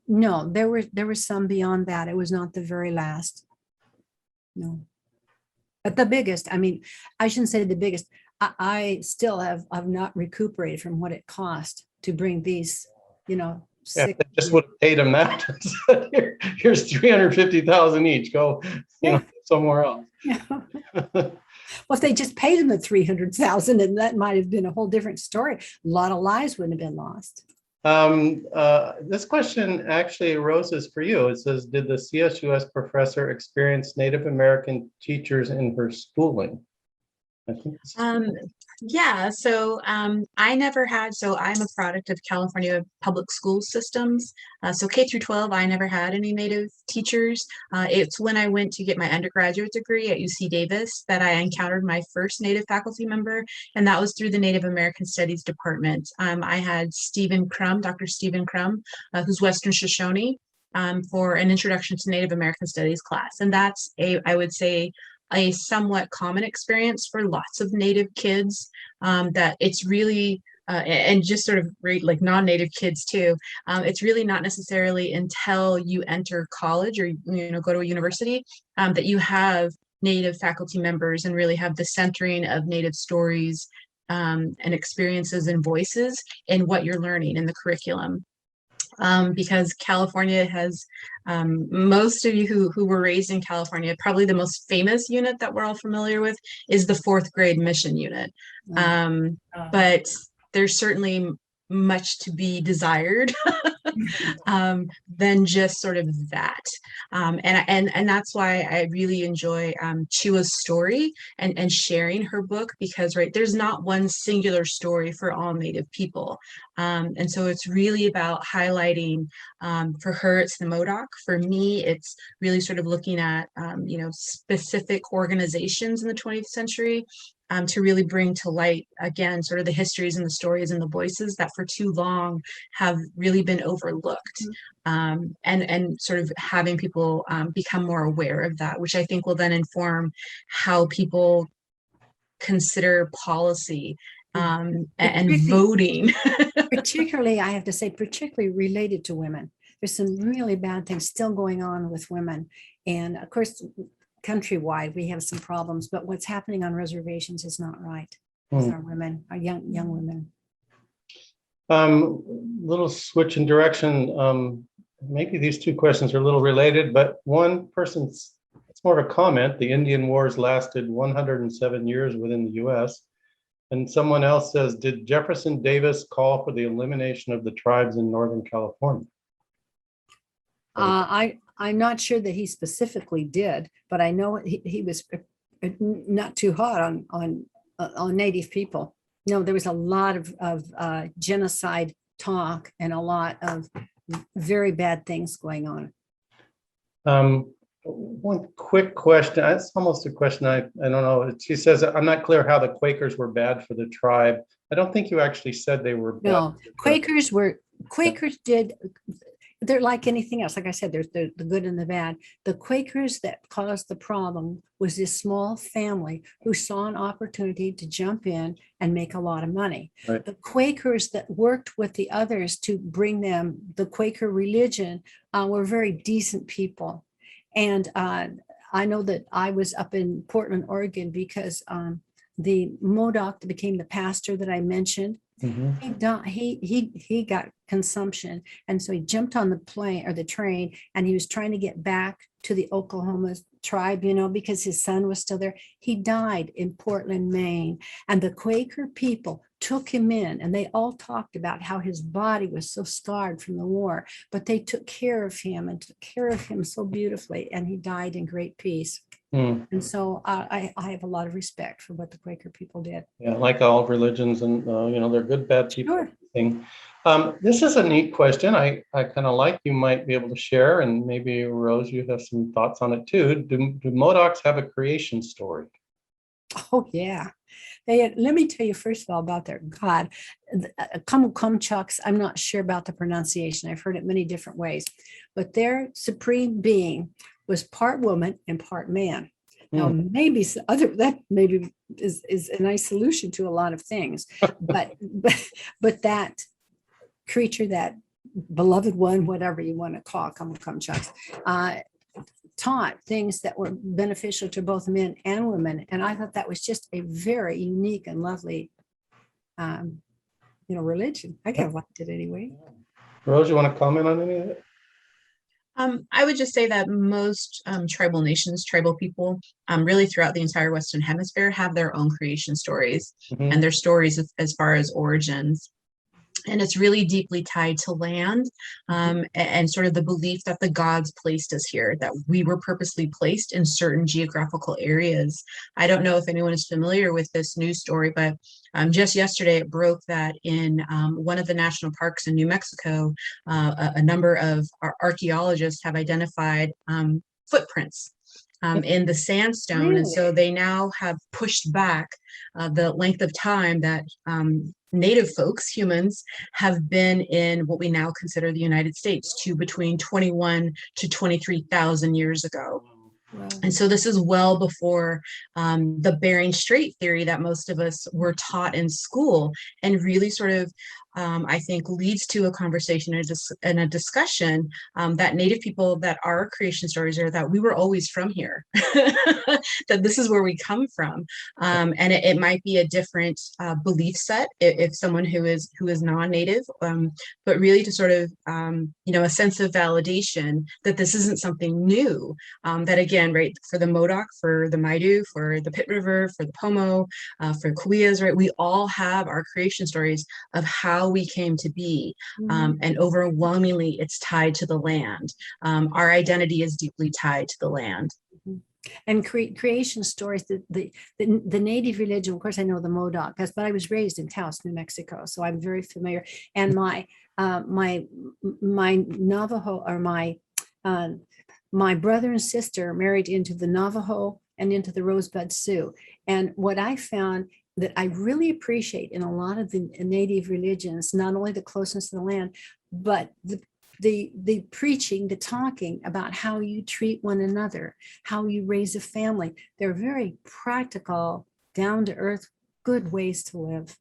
No, there were some beyond that. It was not the very last. No. But the biggest, I mean, I shouldn't say the biggest. I still have not recuperated from what it cost to bring these, you know, Yeah, they just would have paid them that. Here's 350,000 each. Go, you know, somewhere else. Yeah. Well, if they just paid them the 300,000, and that might have been a whole different story. A lot of lives wouldn't have been lost. This question actually, Rose, is for you. It says, did the CSUS professor experience Native American teachers in her schooling? I think yeah, so I never had, so I'm a product of California public school systems. So K through 12, I never had any Native teachers. It's when I went to get my undergraduate degree at UC Davis that I encountered my first Native faculty member, and that was through the Native American Studies department. I had Stephen Crum, Dr. Stephen Crum, who's Western Shoshone, for an introduction to Native American Studies class. And that's I would say, a somewhat common experience for lots of Native kids, that it's really, and just sort of like non-Native kids too, it's really not necessarily until you enter college or, you know, go to a university, that you have Native faculty members and really have the centering of Native stories and experiences and voices in what you're learning in the curriculum. Because California has, most of you who were raised in California, probably the most famous unit that we're all familiar with is the 4th grade mission unit. But there's certainly much to be desired than just sort of that. And that's why I really enjoy Cheewa's story and sharing her book, because there's not one singular story for all Native people. And so it's really about highlighting, for her, it's the Modoc. For me, it's really sort of looking at, specific organizations in the 20th century, to really bring to light, again, sort of the histories and the stories and the voices that for too long have really been overlooked. And sort of having people become more aware of that, which I think will then inform how people consider policy and voting. Particularly, I have to say, particularly related to women. There's some really bad things still going on with women. And of course, countrywide, we have some problems, but what's happening on reservations is not right with our women, our young women. Little switch in direction. Maybe these two questions are a little related, but one person's, it's more of a comment. The Indian Wars lasted 107 years within the US. And someone else says, did Jefferson Davis call for the elimination of the tribes in Northern California? I'm not sure that he specifically did, but I know he was not too hot on Native people. No, there was a lot of genocide talk and a lot of very bad things going on. One quick question. It's almost a question. I don't know. She says, I'm not clear how the Quakers were bad for the tribe. I don't think you actually said they were bad. No, Quakers did. They're like anything else. Like I said, there's the good and the bad. The Quakers that caused the problem was this small family who saw an opportunity to jump in and make a lot of money. Right. The Quakers that worked with the others to bring them the Quaker religion were very decent people. And I know that I was up in Portland, Oregon, because the Modoc that became the pastor that I mentioned, he got consumption, and so he jumped on the plane or the train, and he was trying to get back to the Oklahoma tribe, because his son was still there. He died in Portland, Maine, and the Quaker people took him in, and they all talked about how his body was so scarred from the war, but they took care of him and took care of him so beautifully, and he died in great peace. And so I have a lot of respect for what the Quaker people did. Yeah, like all religions, and they're good, bad people. Sure. This is a neat question. I kind of like, you might be able to share, and maybe Rose, you have some thoughts on it too. Do Modocs have a creation story? Oh yeah. Let me tell you first of all about their god, Kamukumchucks. I'm not sure about the pronunciation. I've heard it many different ways, but their supreme being was part woman and part man. Now, maybe that maybe is a nice solution to a lot of things, but that creature, that beloved one, whatever you want to call Kamukumchucks, taught things that were beneficial to both men and women, and I thought that was just a very unique and lovely, religion. I kind of liked it anyway. Rose, you want to comment on any of it? I would just say that most tribal nations, tribal people, really throughout the entire Western Hemisphere, have their own creation stories and their stories as far as origins. And it's really deeply tied to land and sort of the belief that the gods placed us here, that we were purposely placed in certain geographical areas. I don't know if anyone is familiar with this news story, but just yesterday it broke that in one of the national parks in New Mexico, a number of archaeologists have identified footprints in the sandstone. Really? And so they now have pushed back the length of time that Native folks, humans, have been in what we now consider the United States to between 21 to 23,000 years ago. Wow. And so this is well before the Bering Strait theory that most of us were taught in school, and really sort of I think leads to a conversation and a discussion that Native people that our creation stories are that we were always from here, that this is where we come from. And it might be a different belief set if someone who is non-Native, but really to sort of, a sense of validation that this isn't something new, that again, right, for the Modoc, for the Maidu, for the Pit River, for the Pomo, for Kauias, right, we all have our creation stories of how we came to be, and overwhelmingly it's tied to the land. Our identity is deeply tied to the land. And creation stories, the native religion, of course I know the Modoc, but I was raised in Taos, New Mexico, so I'm very familiar. And my Navajo, or my brother and sister married into the Navajo and into the Rosebud Sioux. And what I found that I really appreciate in a lot of the native religions, not only the closeness to the land, but the preaching, the talking about how you treat one another, how you raise a family. They're very practical, down to earth, good ways to live.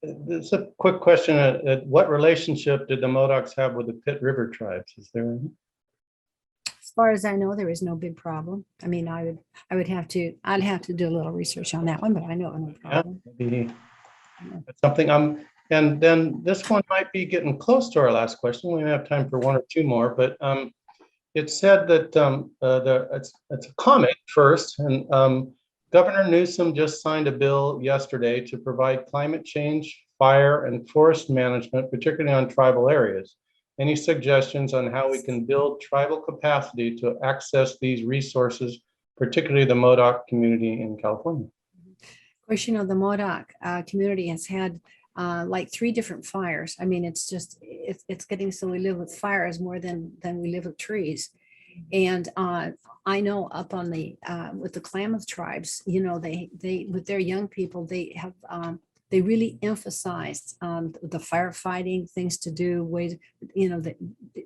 It's a quick question. What relationship did the Modocs have with the Pit River tribes? Is there any? As far as I know, there is no big problem. I mean, I'd have to do a little research on that one, but I know no problem. Yeah, maybe that's something. And then this one might be getting close to our last question. We may have time for one or two more, but it said that it's a comment first, and Governor Newsom just signed a bill yesterday to provide climate change, fire, and forest management, particularly on tribal areas. Any suggestions on how we can build tribal capacity to access these resources, particularly the Modoc community in California? Of course, the Modoc community has had like 3 different fires. I mean, it's getting so we live with fires more than we live with trees. And I know up on the with the Klamath tribes, they with their young people, they have they really emphasized the firefighting, things to do, ways,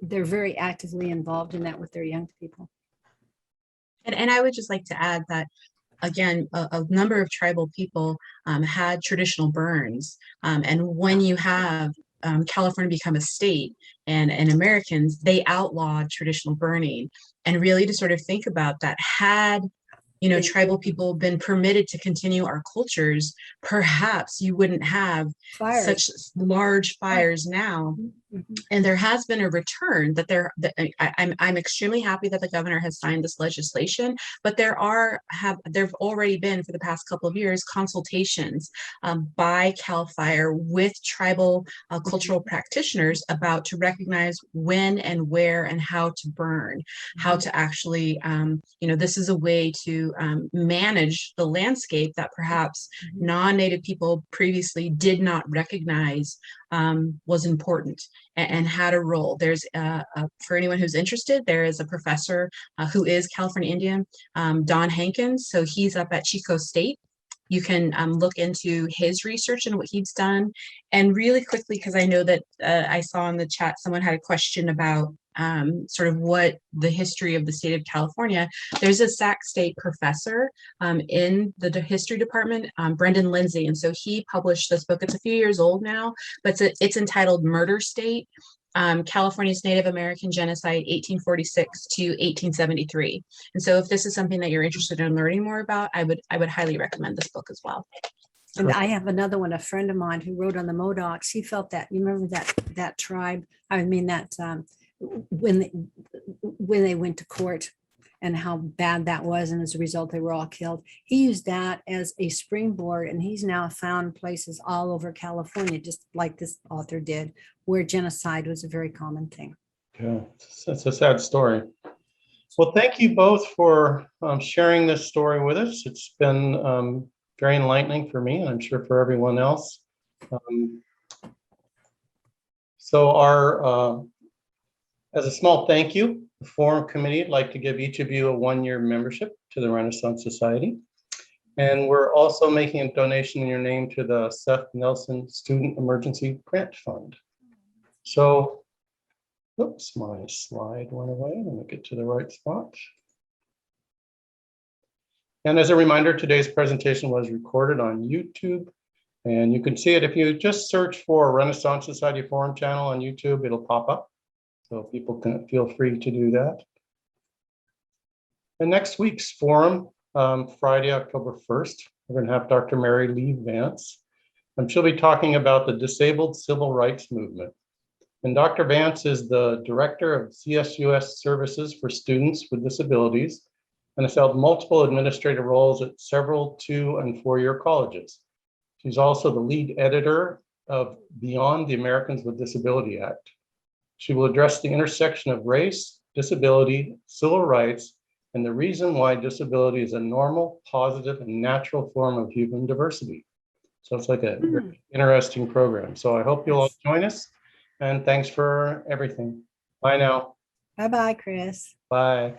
they're very actively involved in that with their young people. And I would just like to add that, again, a number of tribal people had traditional burns. And when you have California become a state and Americans, they outlawed traditional burning. And really to sort of think about that, had tribal people been permitted to continue our cultures, perhaps you wouldn't have such large fires now. And there has been a return that I'm extremely happy that the governor has signed this legislation, but there've already been for the past couple of years consultations by CAL FIRE with tribal cultural practitioners about to recognize when and where and how to burn, how to actually, this is a way to manage the landscape that perhaps non-Native people previously did not recognize was important and had a role. There's for anyone who's interested, there is a professor who is California Indian, Don Hankins. So he's up at Chico State. You can look into his research and what he's done. And really quickly, because I know that I saw in the chat, someone had a question about sort of what the history of the state of California. There's a Sac State professor in the history department, Brendan Lindsay. And so he published this book. It's a few years old now, but it's entitled Murder State, California's Native American Genocide, 1846 to 1873. And so if this is something that you're interested in learning more about, I would highly recommend this book as well. And I have another one, a friend of mine who wrote on the Modocs. He felt that, you remember that tribe, I mean, that when they went to court and how bad that was, and as a result they were all killed, he used that as a springboard, and he's now found places all over California, just like this author did, where genocide was a very common thing. Yeah, it's a sad story. Well, thank you both for sharing this story with us. It's been very enlightening for me, and I'm sure for everyone else. So as a small thank you, the Forum Committee would like to give each of you a 1-year membership to the Renaissance Society. And we're also making a donation in your name to the Seth Nelson Student Emergency Grant Fund. So, oops, my slide went away. Let me get to the right spot. And as a reminder, today's presentation was recorded on YouTube And you can see it if you just search for Renaissance Society Forum channel on YouTube, it'll pop up. So people can feel free to do that. And next week's forum, Friday, October 1st, we're going to have Dr. Mary Lee Vance, and she'll be talking about the disabled civil rights movement. And Dr. Vance is the director of CSUS services for students with disabilities and has held multiple administrative roles at several 2- and 4-year colleges. She's also the lead editor of Beyond the Americans with Disability Act. She will address the intersection of race, disability, civil rights, and the reason why disability is a normal, positive, and natural form of human diversity. So it's like a very interesting program. So I hope you'll all join us. And thanks for everything. Bye now. Bye-bye, Chris. Bye.